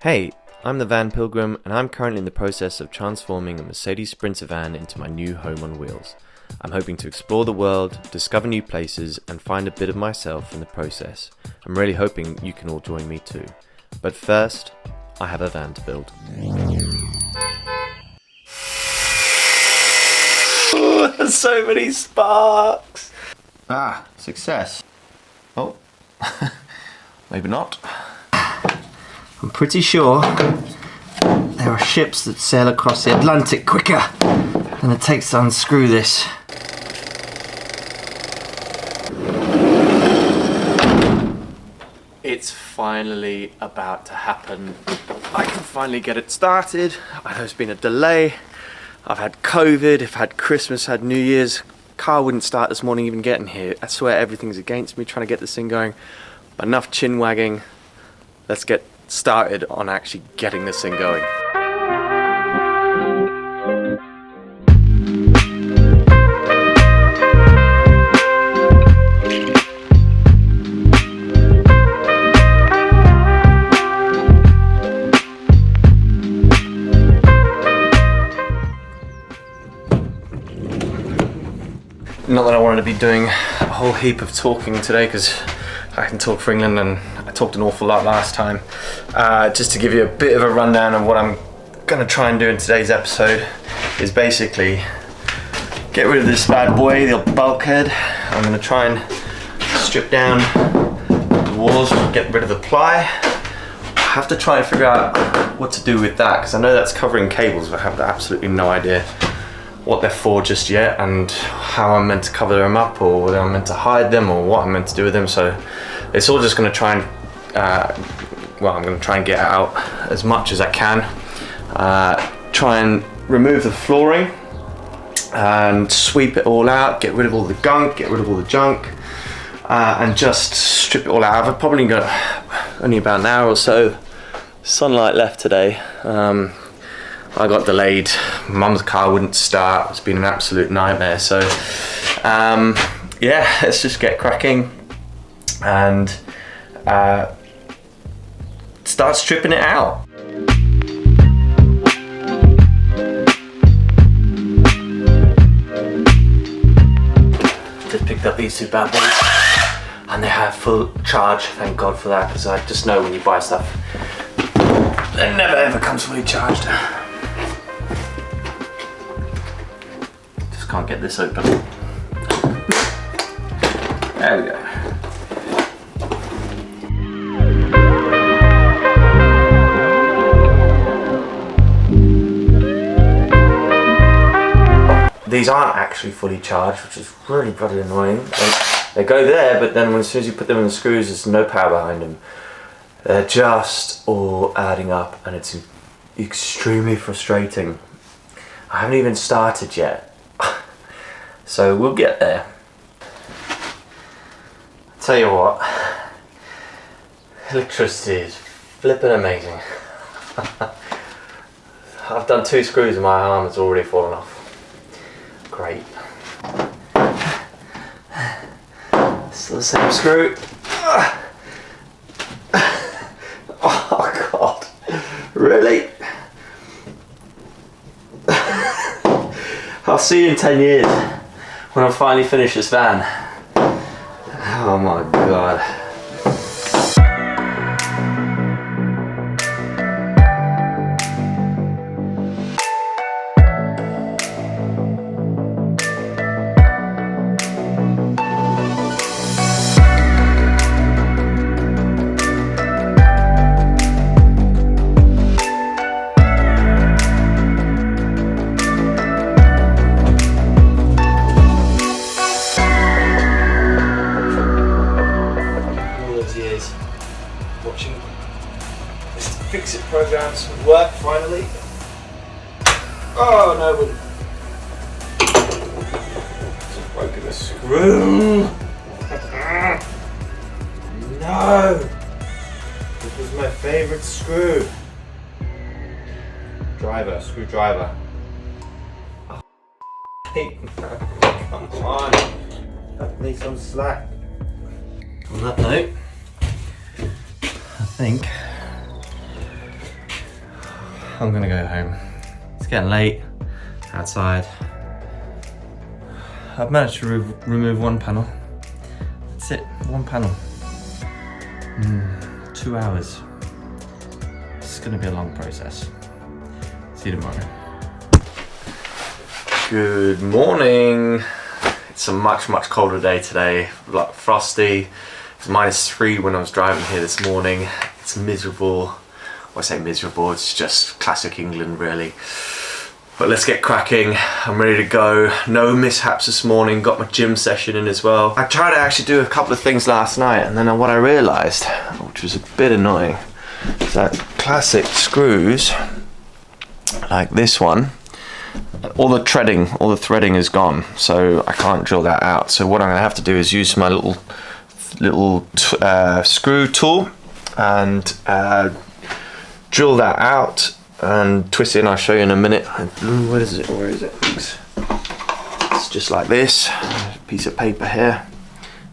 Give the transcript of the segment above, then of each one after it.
Hey, I'm the Van Pilgrim, and I'm currently in the process of transforming a Mercedes Sprinter van into my new home on wheels. I'm hoping to explore the world, discover new places, and find a bit of myself in the process. I'm really hoping you can all join me too. But first, I have a van to build. Oh, there's so many sparks! Ah, success. Oh, maybe not. I'm pretty sure there are ships that sail across the Atlantic quicker than it takes to unscrew this. It's finally about to happen. I can finally get it started. I know it's been a delay. I've had COVID, I've had Christmas, had New Year's. Car wouldn't start this morning even getting here. I swear everything's against me trying to get this thing going. But enough chin wagging. Let's get started on actually getting this thing going. Not that I wanted to be doing a whole heap of talking today, because I can talk for England and I talked an awful lot last time. Just to give you a bit of a rundown of what I'm going to try and do in today's episode is basically get rid of this bad boy, the bulkhead. I'm going to try and strip down the walls, get rid of the ply. I have to try and figure out what to do with that, because I know that's covering cables, but I have absolutely no idea what they're for just yet, and how I'm meant to cover them up, or whether I'm meant to hide them, or what I'm meant to do with them. So it's all just going to try and I'm going to try and get out as much as I can. Try and remove the flooring and sweep it all out, get rid of all the gunk, get rid of all the junk, and just strip it all out. I've probably got only about an hour or so sunlight left today. I got delayed, Mum's car wouldn't start, it's been an absolute nightmare. So yeah, let's just get cracking and start stripping it out. Just picked up these two bad boys and they have full charge, thank God for that, because I just know when you buy stuff it never ever comes fully charged. Can't get this open. There we go. These aren't actually fully charged, which is really bloody annoying. They go there, but then as soon as you put them in the screws, there's no power behind them. They're just all adding up, and it's extremely frustrating. I haven't even started yet. So we'll get there. Tell you what, electricity is flipping amazing. I've done 2 screws and my arm has already fallen off. Great. Still the same screw. Oh God, really? I'll see you in 10 years. When I finally finish this van. Oh my God. Watching this fix-it programs work finally. Oh no, just broken a screw. No, this was my favourite screw. Screwdriver. Oh, come on, cut me some slack. On that note, I think I'm gonna go home. It's getting late outside. I've managed to remove one panel. That's it, one panel. 2 hours. It's gonna be a long process. See you tomorrow. Good morning. It's a much colder day today. Like frosty. It's -3 when I was driving here this morning. It's miserable. Well, I say miserable, it's just classic England really. But let's get cracking. I'm ready to go. No mishaps this morning. Got my gym session in as well. I tried to actually do a couple of things last night, and then what I realised, which was a bit annoying, is that classic screws, like this one, all the threading is gone, so I can't drill that out. So what I'm gonna have to do is use my little screw tool and drill that out and twist it in. I'll show you in a minute. What is it? Where is it? It's just like this. A piece of paper here.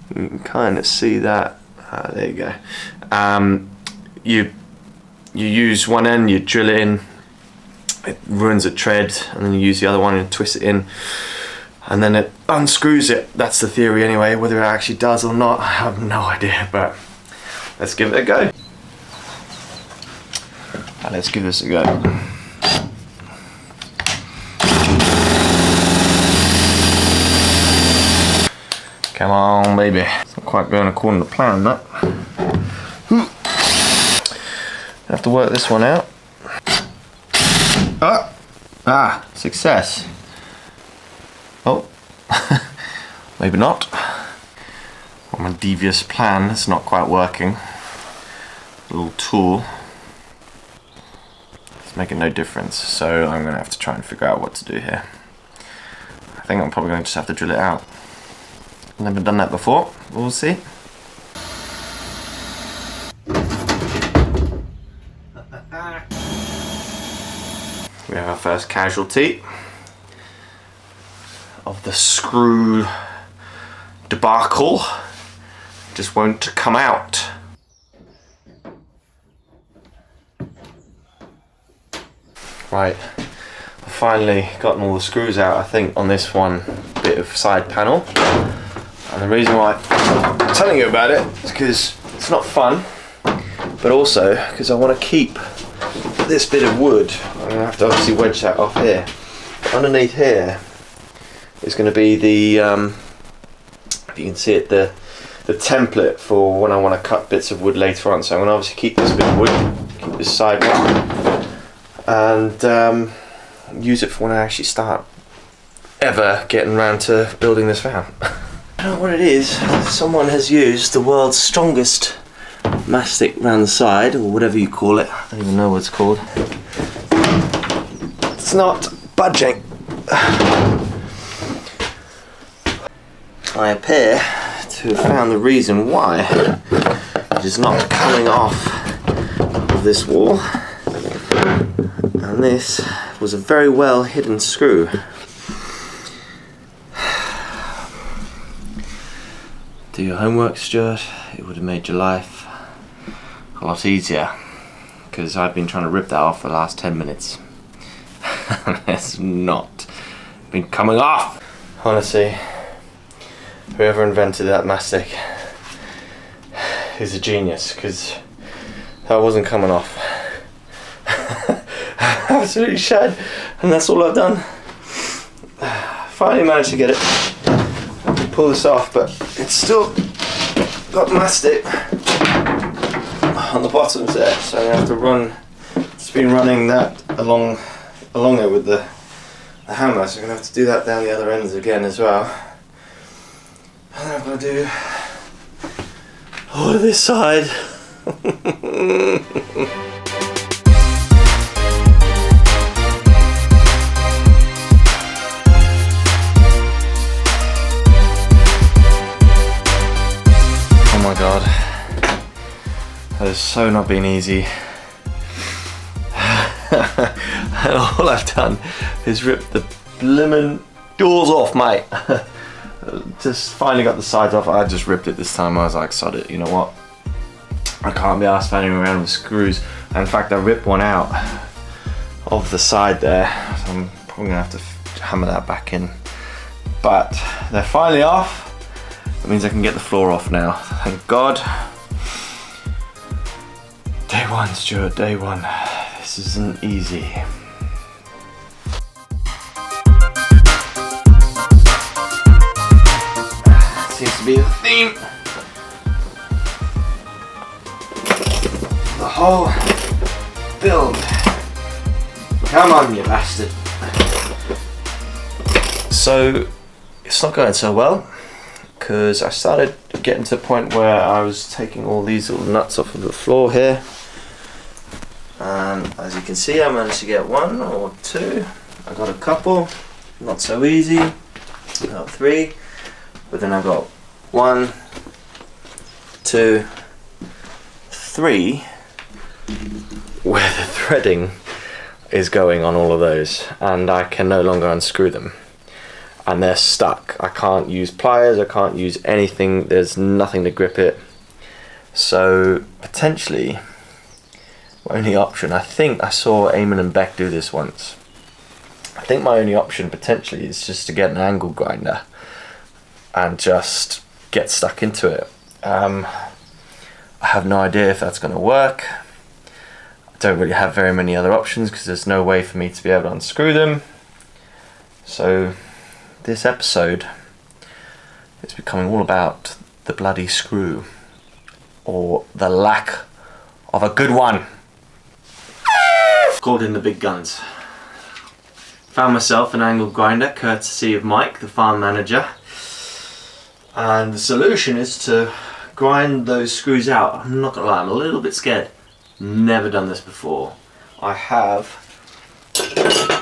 You can kind of see that. There you go. You use one end, you drill it in. It ruins a tread, and then you use the other one and twist it in, and then it unscrews it. That's the theory anyway. Whether it actually does or not, I have no idea, but let's give it a go. Let's give this a go. Come on, baby. It's not quite going according to plan, that. Have to work this one out. Success. Oh, maybe not. Well, my devious plan is not quite working. Little tool. It's making no difference, so I'm gonna have to try and figure out what to do here. I think I'm probably going to just have to drill it out. Never done that before. We'll see. We have our first casualty of the screw debacle. Just won't come out. Right, I've finally gotten all the screws out, I think, on this one bit of side panel. And the reason why I'm telling you about it is because it's not fun, but also because I want to keep this bit of wood. I'm going to have to obviously wedge that off here. Underneath here is going to be the, if you can see it, the template for when I want to cut bits of wood later on. So I'm going to obviously keep this bit of wood, keep this side one, and use it for when I actually start ever getting around to building this van. I don't know what it is. Someone has used the world's strongest mastic around the side, or whatever you call it. I don't even know what it's called. It's not budging. I appear to have found the reason why it is not coming off of this wall. And this was a very well hidden screw. Do your homework, Stuart. It would have made your life a lot easier, because I've been trying to rip that off for the last 10 minutes. It's not been coming off. Honestly, whoever invented that mastic is a genius, because that wasn't coming off. Absolutely shed, and that's all I've done. Finally managed to get it. I can pull this off, but it's still got mastic on the bottoms there, so I'm gonna have to run. It's been running that along there with the hammer, so I'm gonna have to do that down the other ends again as well. And then I'm gonna do all of this side. Oh my god, that has so not been easy. And all I've done is rip the blimmin' doors off, mate. Just finally got the sides off. I just ripped it this time. I was like, sod it, you know what? I can't be arsed fanning around with screws. And in fact, I ripped one out of the side there, so I'm probably gonna have to hammer that back in. But they're finally off. That means I can get the floor off now, thank God. Day one, Stuart, day one. This isn't easy. Seems to be the theme. The whole build. Come on, you bastard. So, it's not going so well, because I started getting to the point where I was taking all these little nuts off of the floor here. And as you can see, I managed to get one or two. I got a couple, not so easy. I got three, but then I got 1, 2, 3, where the threading is going on all of those, and I can no longer unscrew them. And they're stuck. I can't use pliers, I can't use anything, there's nothing to grip it. So potentially, my only option, I think I saw Eamon and Beck do this once. I think my only option potentially is just to get an angle grinder and just get stuck into it. I have no idea if that's going to work. I don't really have very many other options because there's no way for me to be able to unscrew them. So this episode is becoming all about the bloody screw, or the lack of a good one. Called in the big guns. Found myself an angle grinder courtesy of Mike, the farm manager, and the solution is to grind those screws out. I'm not gonna lie, I'm a little bit scared. Never done this before. I have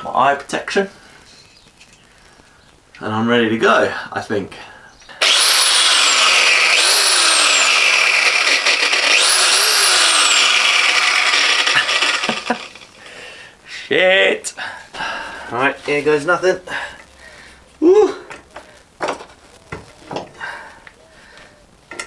my eye protection and I'm ready to go, I think. Shit! Alright, here goes nothing. Woo!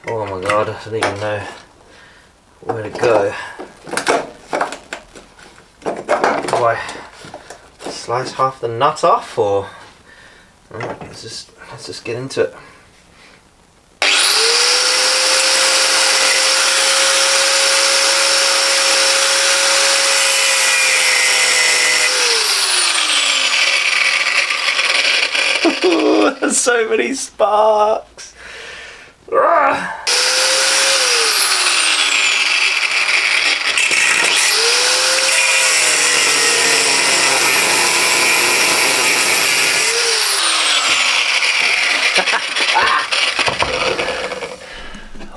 Oh my god, I don't even know where to go. Do I slice half the nut off, or? Alright, let's just get into it. There's so many sparks.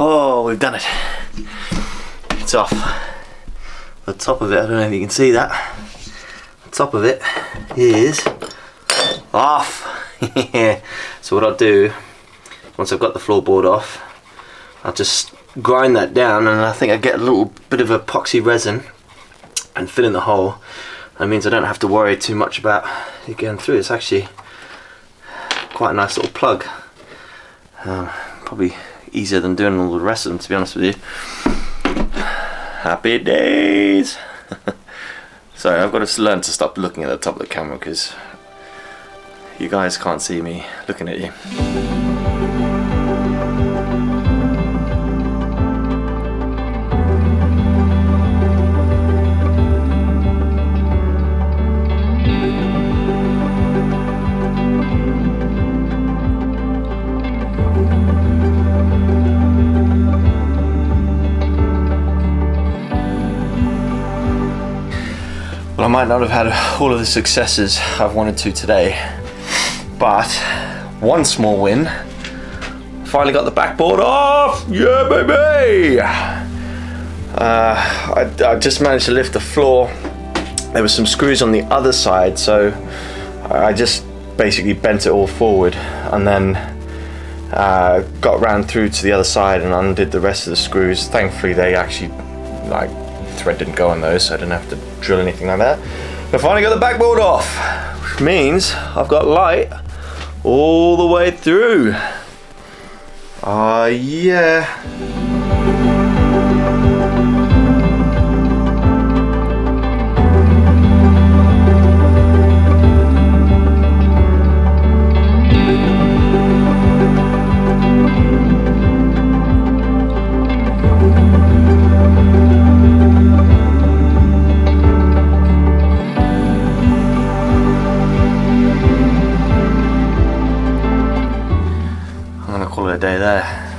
Oh, we've done it. It's off. The top of it, I don't know if you can see that. The top of it is off. So what I'll do, once I've got the floorboard off, I'll just grind that down, and I think I get a little bit of epoxy resin and fill in the hole. That means I don't have to worry too much about it going through. It's actually quite a nice little plug. Probably easier than doing all the rest of them, to be honest with you. Happy days! Sorry, I've got to learn to stop looking at the top of the camera because you guys can't see me looking at you. Well, I might not have had all of the successes I've wanted to today, but one small win. Finally got the backboard off! Yeah, baby! I just managed to lift the floor. There were some screws on the other side, so I just basically bent it all forward and then got round through to the other side and undid the rest of the screws. Thankfully, they actually, like, thread didn't go on those, so I didn't have to drill anything like that. I finally got the backboard off, which means I've got light all the way through. Yeah. there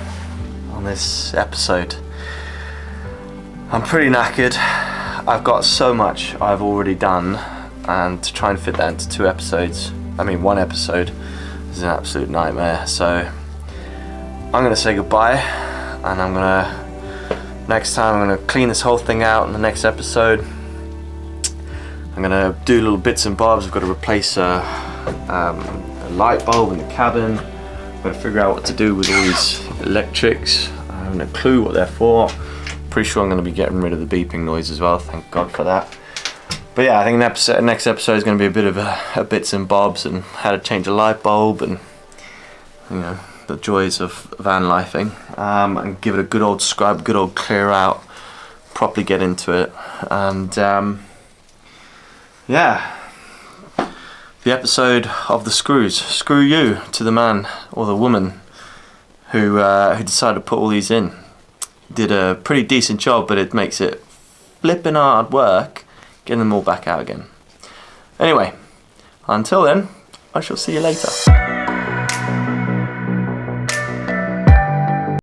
on this episode. I'm pretty knackered. I've got so much I've already done, and to try and fit that into 2 episodes, one episode, is an absolute nightmare. So I'm gonna say goodbye, and next time I'm gonna clean this whole thing out in the next episode. I'm gonna do little bits and bobs. I've got to replace a light bulb in the cabin. I've got to figure out what to do with all these electrics. I haven't a clue what they're for. Pretty sure I'm going to be getting rid of the beeping noise as well, thank God for that. But yeah, I think next episode is going to be a bit of a bits and bobs, and how to change a light bulb, and the joys of van lifing, and give it a good old scrub, good old clear out, properly get into it. And yeah, the episode of the screws. Screw you to the man or the woman who decided to put all these in. Did a pretty decent job, but it makes it flipping hard work getting them all back out again. Anyway, until then, I shall see you later.